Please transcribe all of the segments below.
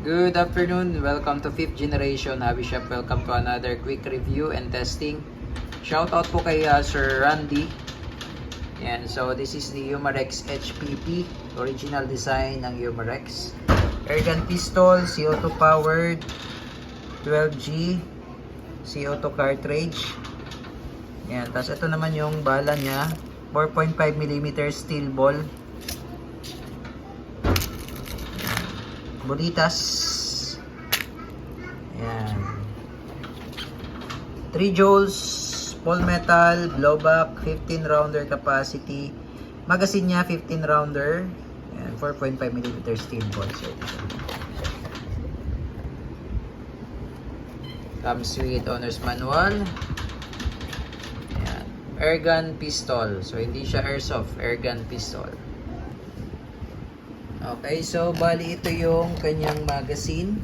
Good afternoon. Welcome to 5th Generation Hobby Shop. Welcome to another quick review and testing. Shout out po kay Sir Randy. Yan, so this is the Umarex HPP, original design ng Umarex. Airgun pistol, CO2 powered, 12G, CO2 cartridge. Yan, tapos ito naman yung bala niya, 4.5mm steel ball. Bonitas. Ayan. 3 joules, full metal, blowback, 15 rounder capacity. Magazine niya 15 rounder. Ayan, 4.5mm steel ball. So, comes with owner's manual. Ayan. Airgun pistol. So, hindi siya airsoft. Airgun pistol. Okay, so bali ito yung kanyang magazine.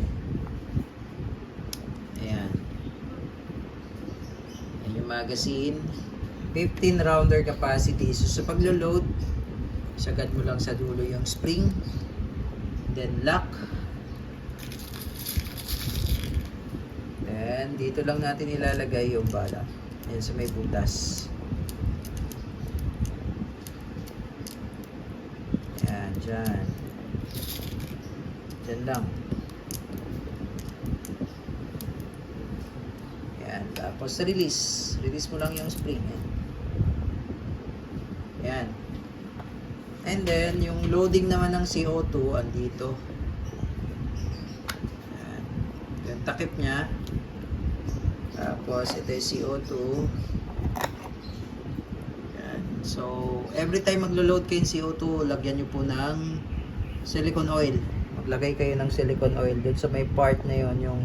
Ayan. Ayan yung magazine. 15 rounder capacity. So sa paglo-load, sagad mo lang sa dulo yung spring. Then lock. Then dito lang natin ilalagay yung bala. Ayan sa may butas. Ayan, dyan. Diyan lang. Ayan. Tapos release. Release mo lang yung spring. Ayan. And then, yung loading naman ng CO2, andito. Ayan. Yung takip niya. Tapos, ito yung CO2. Ayan. So, every time maglo-load kayo yung CO2, lagyan nyo po ng silicone oil. Maglagay kayo ng silicone oil dun sa may part na yon, yung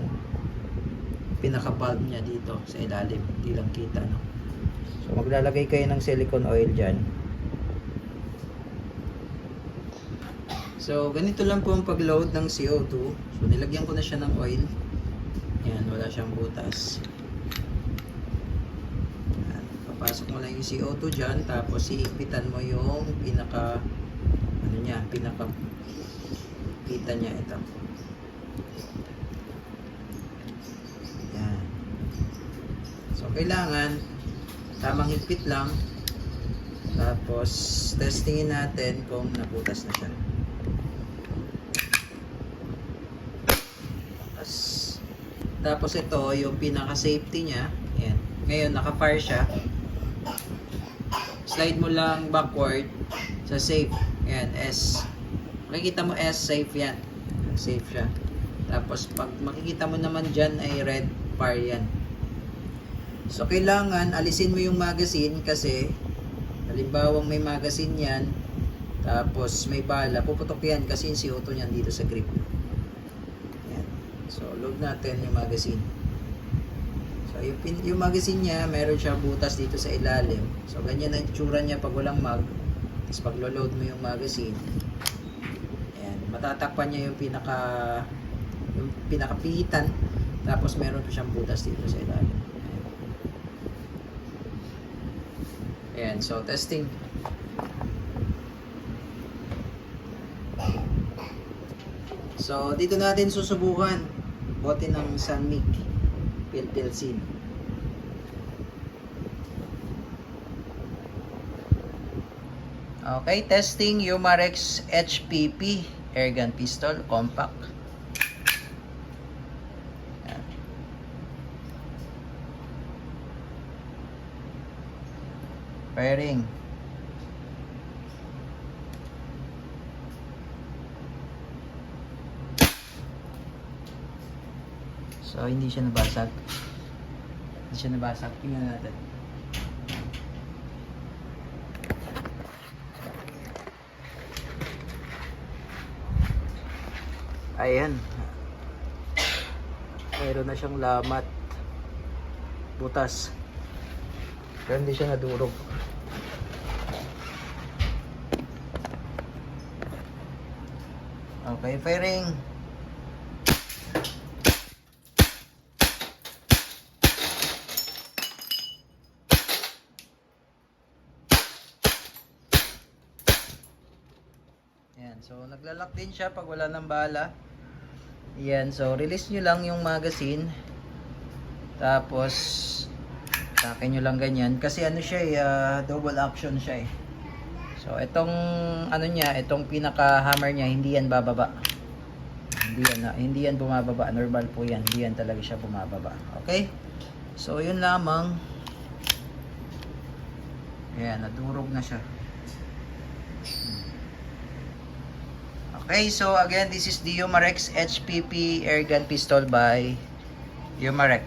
pinaka-bulb niya dito sa ilalim, hindi lang kita, no? So maglalagay kayo ng silicone oil dyan. So ganito lang po ang pag-load ng CO2. So nilagyan ko na siya ng oil. Yan, wala siyang butas. Yan, papasok mo lang yung CO2 dyan, tapos iikpitan mo yung pinaka kita niya ito. Yan. So, kailangan tamang higpit lang. Tapos, testingin natin kung naputas na siya. Tapos ito, yung pinaka-safety niya. Yan. Ngayon, naka-fire siya. Slide mo lang backward sa safe. Yan, S. Makikita mo S, safe yan. Safe siya. Tapos pag makikita mo naman dyan ay red fire yan. So kailangan alisin mo yung magazine kasi halimbawa may magazine yan, tapos may bala, puputok yan kasi yung CO2 niyan dito sa grip. Yan. So load natin yung magazine. So yung magazine niya, meron siya butas dito sa ilalim. So ganyan ang itsura niya pag walang mag. Tapos pag load mo yung magazine, matatakpan niya yung pinakapihitan, tapos meron pa siyang butas dito sa ilalim. Ayan, so testing. So dito natin susubukan bote ng Sunmic Pilpilsin. Okay, testing Umarex HPP airgun pistol, compact. Yan. Firing. So, hindi siya nabasag. Hindi siya nabasag. Tingnan natin. Ayan. Mayroon na siyang lamat. Butas. Pero hindi siya nadurog. Okay, firing. Ayan, so naglalak din siya pag wala ng bala. Yan, so release nyo lang yung magazine. Tapos takin nyo lang ganyan kasi ano siya double action siya eh. So itong ano niya, itong pinaka hammer niya hindi yan bababa. Hindi yan bumababa. Normal po yan. Hindi yan talaga siya bumababa. Okay? So yun lamang. Ayan, nadurog na siya. Okay, so again, this is the Umarex HPP airgun pistol by Umarex.